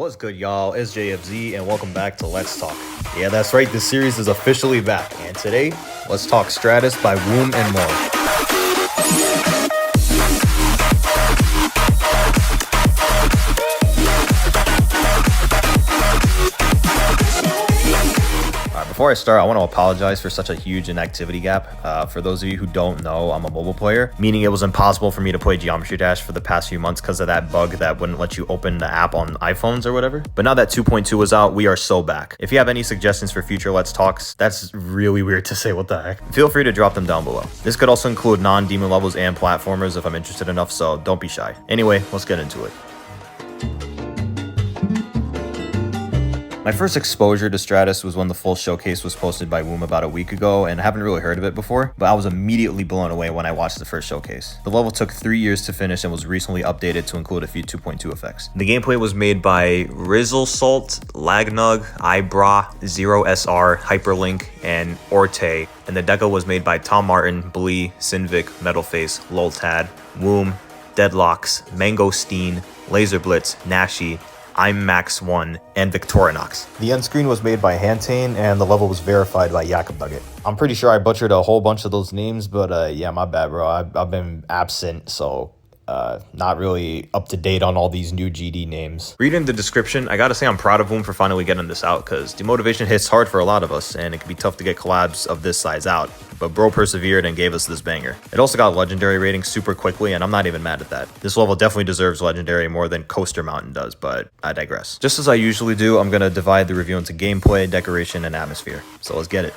What's good, y'all? It's JFZ and welcome back to Let's Talk. Yeah, that's right, this series is officially back, and today, let's talk Stratus by Woom and more. Before I start, I want to apologize for such a huge inactivity gap. For those of you who don't know, I'm a mobile player, meaning it was impossible for me to play Geometry Dash for the past few months because of that bug that wouldn't let you open the app on iPhones or whatever. But now that 2.2 is out, we are so back. If you have any suggestions for future Let's Talks, that's really weird to say, what the heck? Feel free to drop them down below. This could also include non-demon levels and platformers if I'm interested enough, so don't be shy. Anyway, let's get into it. My first exposure to Stratus was when the full showcase was posted by Woom about a week ago, and I haven't really heard of it before, but I was immediately blown away when I watched the first showcase. The level took 3 years to finish and was recently updated to include a few 2.2 effects. The gameplay was made by Rizzlesalt, Lagnug, Ibra, Zero SR, Hyperlink, and Orte, and the deco was made by Thomartin, Blee, Cynvic, Metalface, Loltad, Woom, Deadlox, Mangosteen, Lazerblitz, NASHII, Max1, and Victorinox. The Endscreen was made by Hantein, and the level was verified by Nugget. I'm pretty sure I butchered a whole bunch of those names, but yeah, my bad, bro. I've been absent, so not really up to date on all these new GD names. Reading the description, I gotta say I'm proud of Woom for finally getting this out, because demotivation hits hard for a lot of us, and it can be tough to get collabs of this size out. But bro persevered and gave us this banger. It also got legendary ratings super quickly, and I'm not even mad at that. This level definitely deserves legendary more than Coaster Mountain does, but I digress. Just as I usually do, I'm gonna divide the review into gameplay, decoration, and atmosphere. So let's get it.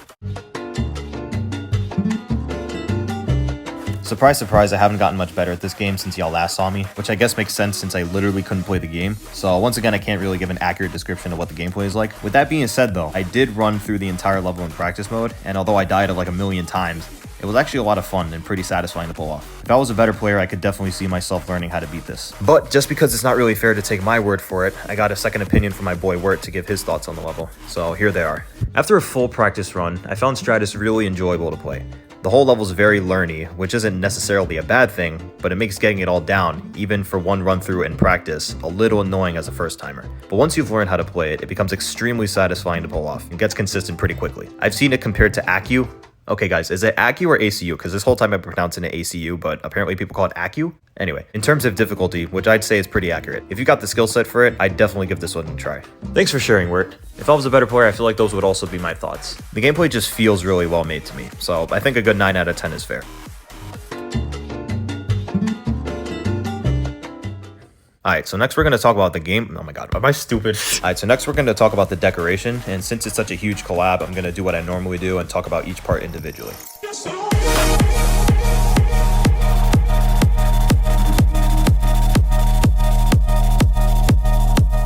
Surprise, surprise, I haven't gotten much better at this game since y'all last saw me, which I guess makes sense since I literally couldn't play the game. So once again, I can't really give an accurate description of what the gameplay is like. With that being said though, I did run through the entire level in practice mode, and although I died like a million times, it was actually a lot of fun and pretty satisfying to pull off. If I was a better player, I could definitely see myself learning how to beat this. But just because it's not really fair to take my word for it, I got a second opinion from my boy Wirt to give his thoughts on the level. So here they are. After a full practice run, I found Stratus really enjoyable to play. The whole level's very learny, which isn't necessarily a bad thing, but it makes getting it all down, even for one run through in practice, a little annoying as a first timer. But once you've learned how to play it, it becomes extremely satisfying to pull off and gets consistent pretty quickly. I've seen it compared to ACU. Okay guys, is it ACU or ACU? Because this whole time I've been pronouncing it ACU, but apparently people call it ACU? Anyway, in terms of difficulty, which I'd say is pretty accurate, if you got the skill set for it, I'd definitely give this one a try. Thanks for sharing, Wirt. If I was a better player, I feel like those would also be my thoughts. The gameplay just feels really well made to me, so I think a good 9 out of 10 is fair. Alright, so next we're going to talk about the game. Oh my god, am I stupid? Alright, so next we're going to talk about the decoration, and since it's such a huge collab, I'm going to do what I normally do and talk about each part individually.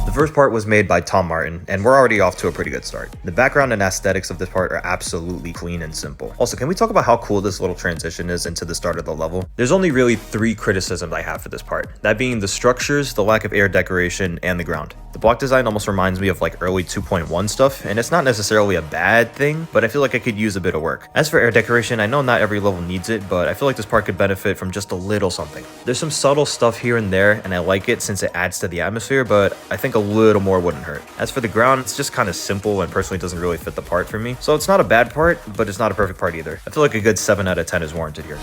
The first part was made by Thomartin, and we're already off to a pretty good start. The background and aesthetics of this part are absolutely clean and simple. Also, can we talk about how cool this little transition is into the start of the level? There's only really 3 criticisms I have for this part, that being the structures, the lack of air decoration, and the ground. The block design almost reminds me of like early 2.1 stuff, and it's not necessarily a bad thing, but I feel like I could use a bit of work. As for air decoration, I know not every level needs it, but I feel like this part could benefit from just a little something. There's some subtle stuff here and there, and I like it since it adds to the atmosphere, but I think a little more wouldn't hurt. As for the ground, it's just kind of simple and personally doesn't really fit the part for me. So it's not a bad part, but it's not a perfect part either. I feel like a good 7 out of 10 is warranted here.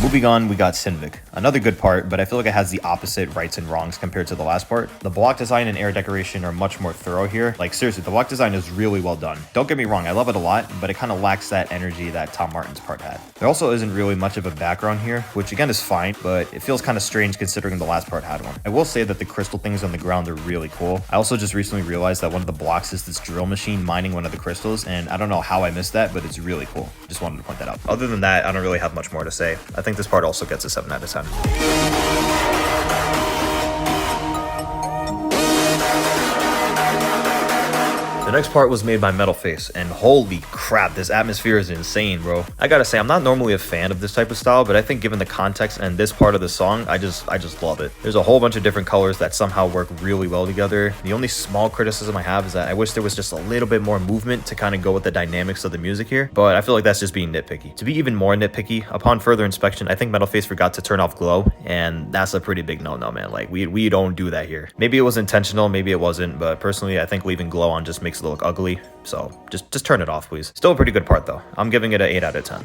Moving on, we got Cynvic. Another good part, but I feel like it has the opposite rights and wrongs compared to the last part. The block design and air decoration are much more thorough here. Like seriously, the block design is really well done. Don't get me wrong, I love it a lot, but it kind of lacks that energy that Thomartin's part had. There also isn't really much of a background here, which again is fine, but it feels kind of strange considering the last part had one. I will say that the crystal things on the ground are really cool. I also just recently realized that one of the blocks is this drill machine mining one of the crystals, and I don't know how I missed that, but it's really cool. Just wanted to point that out. Other than that, I don't really have much more to say. I think this part also gets a 7 out of 10. The next part was made by Metalface, and holy crap, this atmosphere is insane, bro. I gotta say, I'm not normally a fan of this type of style, but I think given the context and this part of the song, I just love it. There's a whole bunch of different colors that somehow work really well together. The only small criticism I have is that I wish there was just a little bit more movement to kind of go with the dynamics of the music here, but I feel like that's just being nitpicky. To be even more nitpicky, upon further inspection, I think Metalface forgot to turn off glow, and that's a pretty big no-no, man. Like, we don't do that here. Maybe it was intentional, maybe it wasn't, but personally, I think leaving glow on just makes it look ugly, so just turn it off, please. Still a pretty good part, though. I'm giving it an 8 out of 10.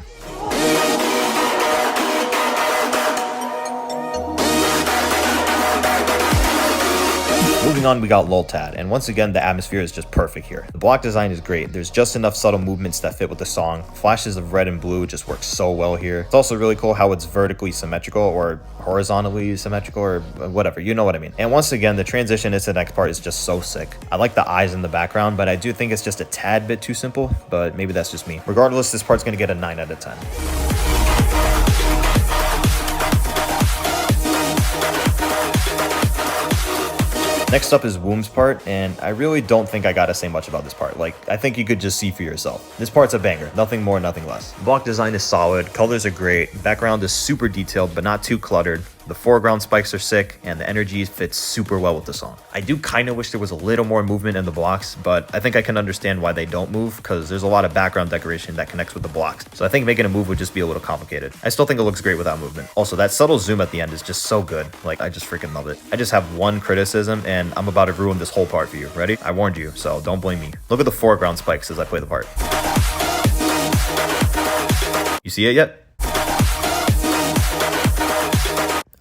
Moving on, we got Loltad, and once again, the atmosphere is just perfect here. The block design is great. There's just enough subtle movements that fit with the song. Flashes of red and blue just work so well here. It's also really cool how it's vertically symmetrical or horizontally symmetrical or whatever, you know what I mean. And once again, the transition into the next part is just so sick. I like the eyes in the background, but I do think it's just a tad bit too simple, but maybe that's just me. Regardless, this part's gonna get a 9 out of 10. Next up is Woom's part, and I really don't think I gotta say much about this part. Like, I think you could just see for yourself. This part's a banger, nothing more, nothing less. Block design is solid, colors are great, background is super detailed but not too cluttered. The foreground spikes are sick, and the energy fits super well with the song. I do kind of wish there was a little more movement in the blocks, but I think I can understand why they don't move, because there's a lot of background decoration that connects with the blocks. So I think making a move would just be a little complicated. I still think it looks great without movement. Also, that subtle zoom at the end is just so good. Like, I just freaking love it. I just have one criticism, and I'm about to ruin this whole part for you. Ready? I warned you, so don't blame me. Look at the foreground spikes as I play the part. You see it yet?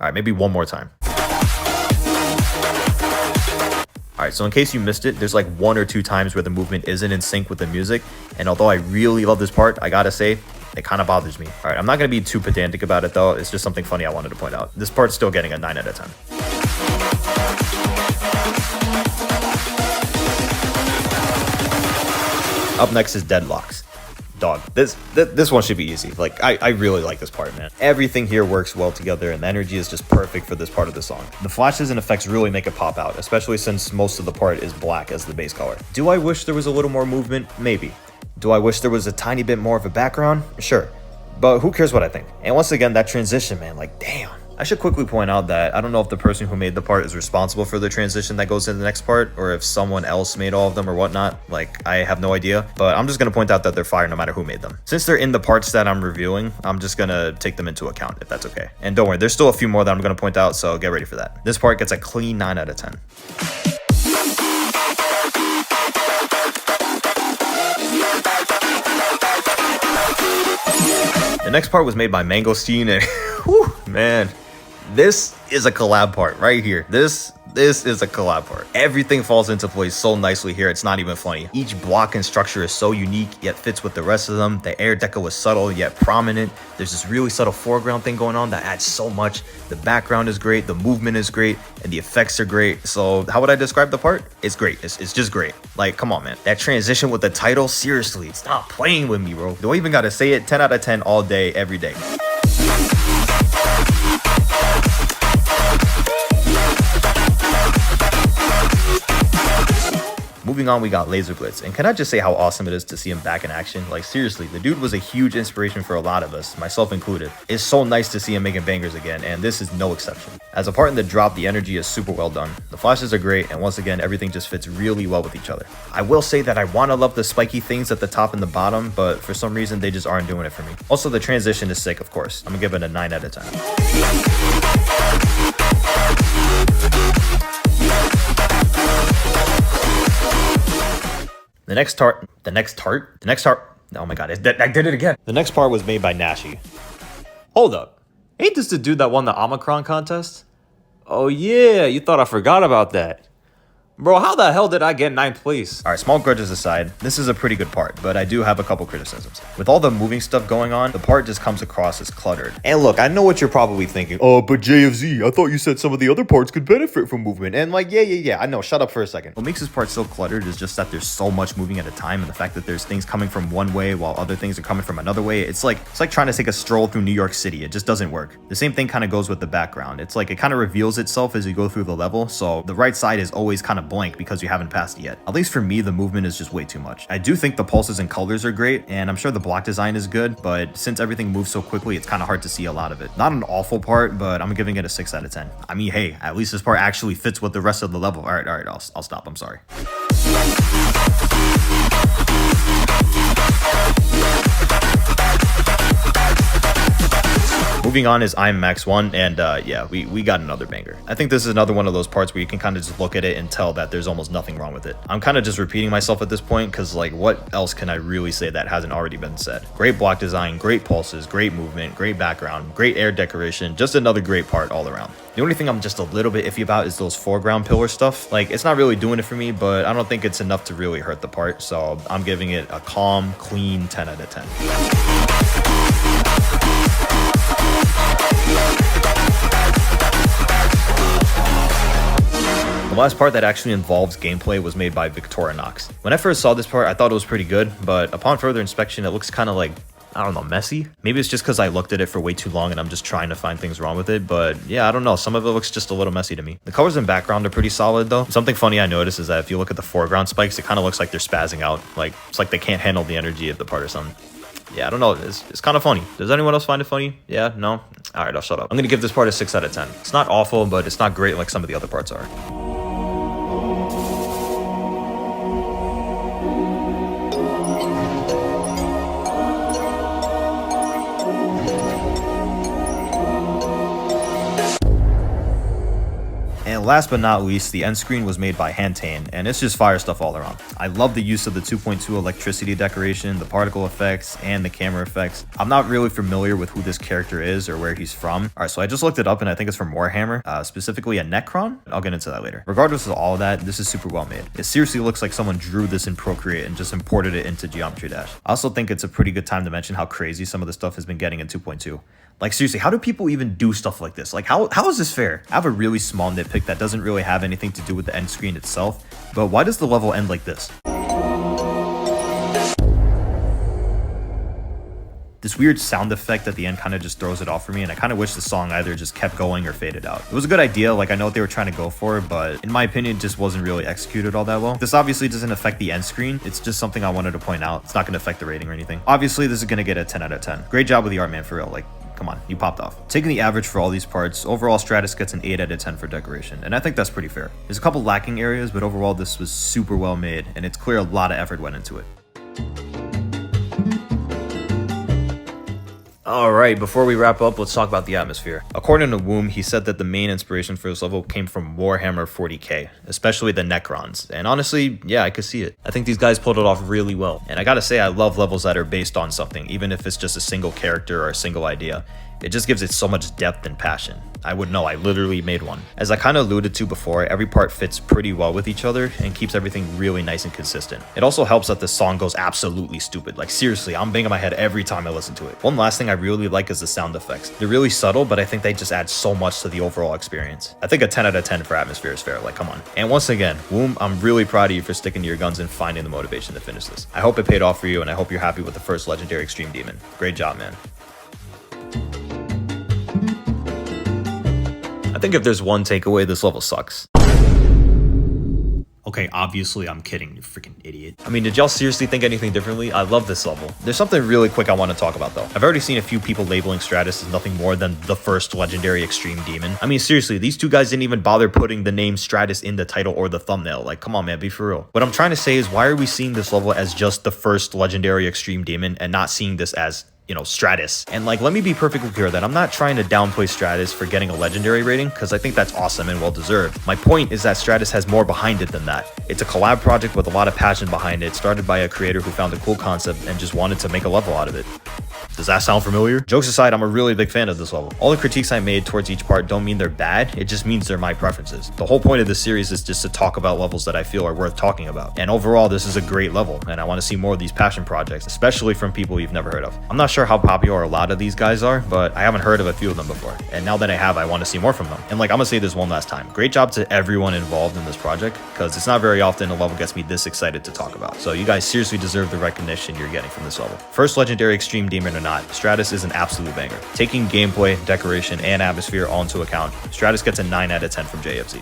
All right, maybe one more time. All right, so in case you missed it, there's like 1 or 2 times where the movement isn't in sync with the music. And although I really love this part, I gotta say, it kind of bothers me. All right, I'm not gonna be too pedantic about it though. It's just something funny I wanted to point out. This part's still getting a 9 out of 10. Up next is Deadlox. Dog, this one should be easy. Like, I really like this part, man. Everything here works well together, and the energy is just perfect for this part of the song. The flashes and effects really make it pop out, especially since most of the part is black as the base color. Do I wish there was a little more movement? Maybe. Do I wish there was a tiny bit more of a background? Sure. But who cares what I think? And once again, that transition, man, like, damn. I should quickly point out that I don't know if the person who made the part is responsible for the transition that goes into the next part, or if someone else made all of them or whatnot. Like, I have no idea, but I'm just gonna point out that they're fire no matter who made them. Since they're in the parts that I'm reviewing, I'm just gonna take them into account, if that's okay. And don't worry, there's still a few more that I'm gonna point out, so get ready for that. This part gets a clean 9 out of 10. The next part was made by Mangosteen, and whew, man, this is a collab part right here. This is a collab part. Everything falls into place so nicely here, it's not even funny. Each block and structure is so unique, yet fits with the rest of them. The air deco is subtle, yet prominent. There's this really subtle foreground thing going on that adds so much. The background is great, the movement is great, and the effects are great. So how would I describe the part? It's great. It's just great. Like, come on, man. That transition with the title, seriously, stop playing with me, bro. Do I even gotta say it? 10 out of 10 all day, every day. Moving on, we got Lazerblitz, and can I just say how awesome it is to see him back in action? Like, seriously, the dude was a huge inspiration for a lot of us, myself included. It's so nice to see him making bangers again, and this is no exception. As a part in the drop, the energy is super well done. The flashes are great, and once again, everything just fits really well with each other. I will say that I want to love the spiky things at the top and the bottom, but for some reason, they just aren't doing it for me. Also, the transition is sick, of course. I'm gonna give it a 9 out of 10. The next part, oh my god, I did it again. The next part was made by NASHII. Hold up, ain't this the dude that won the Omicron contest? Oh yeah, you thought I forgot about that. Bro, how the hell did I get 9th place? All right, small grudges aside, this is a pretty good part, but I do have a couple criticisms. With all the moving stuff going on, the part just comes across as cluttered. And look, I know what you're probably thinking. Oh, but JFZ, I thought you said some of the other parts could benefit from movement. And like, yeah, I know, shut up for a second. What makes this part so cluttered is just that there's so much moving at a time, and the fact that there's things coming from one way while other things are coming from another way. It's like trying to take a stroll through New York City. It just doesn't work. The same thing kind of goes with the background. It's like it kind of reveals itself as you go through the level, so the right side is always kind of blank because you haven't passed it yet. At least for me, the movement is just way too much. I do think the pulses and colors are great, and I'm sure the block design is good, but since everything moves so quickly, it's kind of hard to see a lot of it. Not an awful part, but I'm giving it a 6 out of 10. I mean, hey, at least this part actually fits with the rest of the level. All right, I'll stop. I'm sorry. Moving on is I'm Max 1, and yeah, we got another banger. I think this is another one of those parts where you can kind of just look at it and tell that there's almost nothing wrong with it. I'm kind of just repeating myself at this point, because like, what else can I really say that hasn't already been said? Great block design, great pulses, great movement, great background, great air decoration, just another great part all around. The only thing I'm just a little bit iffy about is those foreground pillar stuff. Like, it's not really doing it for me, but I don't think it's enough to really hurt the part, so I'm giving it a calm, clean 10 out of 10. The last part that actually involves gameplay was made by VictorinoxX. When I first saw this part, I thought it was pretty good, but upon further inspection, it looks kind of like, I don't know, messy? Maybe it's just because I looked at it for way too long and I'm just trying to find things wrong with it, but yeah, I don't know. Some of it looks just a little messy to me. The colors and background are pretty solid though. Something funny I noticed is that if you look at the foreground spikes, it kind of looks like they're spazzing out. Like, it's like they can't handle the energy of the part or something. Yeah, I don't know. It's kind of funny. Does anyone else find it funny? Yeah? No? Alright, I'll shut up. I'm going to give this part a 6 out of 10. It's not awful, but it's not great like some of the other parts are. And last but not least, the Endscreen was made by Hantein, and it's just fire stuff all around. I love the use of the 2.2 electricity decoration, the particle effects, and the camera effects. I'm not really familiar with who this character is or where he's from. Alright, so I just looked it up and I think it's from Warhammer, specifically a Necron. I'll get into that later. Regardless of all of that, this is super well made. It seriously looks like someone drew this in Procreate and just imported it into Geometry Dash. I also think it's a pretty good time to mention how crazy some of the stuff has been getting in 2.2. Like, seriously, how do people even do stuff like this? Like, how is this fair? I have a really small nitpick that doesn't really have anything to do with the end screen itself, but why does the level end like this? This weird sound effect at the end kind of just throws it off for me, and I kind of wish the song either just kept going or faded out. It was a good idea, like I know what they were trying to go for, but in my opinion, it just wasn't really executed all that well. This obviously doesn't affect the end screen. It's just something I wanted to point out. It's not going to affect the rating or anything. Obviously, this is going to get a 10 out of 10. Great job with the art, man, for real. Like, come on, you popped off. Taking the average for all these parts, overall Stratus gets an 8 out of 10 for decoration, and I think that's pretty fair. There's a couple lacking areas, but overall this was super well made, and it's clear a lot of effort went into it. Alright, before we wrap up, let's talk about the atmosphere. According to Woom, he said that the main inspiration for this level came from Warhammer 40k, especially the Necrons. And honestly, yeah, I could see it. I think these guys pulled it off really well. And I gotta say, I love levels that are based on something, even if it's just a single character or a single idea. It just gives it so much depth and passion. I would know, I literally made one. As I kind of alluded to before, every part fits pretty well with each other and keeps everything really nice and consistent. It also helps that the song goes absolutely stupid. Like seriously, I'm banging my head every time I listen to it. One last thing I really like is the sound effects. They're really subtle, but I think they just add so much to the overall experience. I think a 10 out of 10 for atmosphere is fair, like come on. And once again, Woom, I'm really proud of you for sticking to your guns and finding the motivation to finish this. I hope it paid off for you, and I hope you're happy with the first legendary Extreme Demon. Great job, man. I think if there's one takeaway, this level sucks. Okay, obviously I'm kidding, you freaking idiot. I mean, did y'all seriously think anything differently? I love this level. There's something really quick I want to talk about though. I've already seen a few people labeling Stratus as nothing more than the first legendary Extreme Demon. I mean, seriously, these two guys didn't even bother putting the name Stratus in the title or the thumbnail. Like, come on, man, be for real. What I'm trying to say is, why are we seeing this level as just the first legendary Extreme Demon and not seeing this as, you know, Stratus? And like, let me be perfectly clear that I'm not trying to downplay Stratus for getting a legendary rating, because I think that's awesome and well deserved. My point is that Stratus has more behind it than that. It's a collab project with a lot of passion behind it, started by a creator who found a cool concept and just wanted to make a level out of it. Does that sound familiar? Jokes aside, I'm a really big fan of this level. All the critiques I made towards each part don't mean they're bad, it just means they're my preferences. The whole point of this series is just to talk about levels that I feel are worth talking about. And overall, this is a great level, and I want to see more of these passion projects, especially from people you've never heard of. I'm not sure how popular a lot of these guys are, but I haven't heard of a few of them before. And now that I have, I want to see more from them. And like, I'm gonna say this one last time. Great job to everyone involved in this project, because it's not very often a level gets me this excited to talk about. So you guys seriously deserve the recognition you're getting from this level. First legendary Extreme Demon or not, Stratus is an absolute banger. Taking gameplay, decoration, and atmosphere all into account, Stratus gets a 9 out of 10 from JFZ.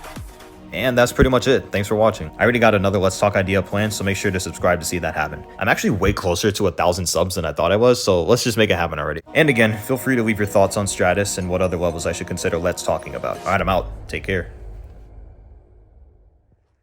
And that's pretty much it. Thanks for watching. I already got another Let's Talk idea planned, so make sure to subscribe to see that happen. I'm actually way closer to 1,000 subs than I thought I was, so let's just make it happen already. And again, feel free to leave your thoughts on Stratus and what other levels I should consider Let's Talking about. Alright, I'm out. Take care.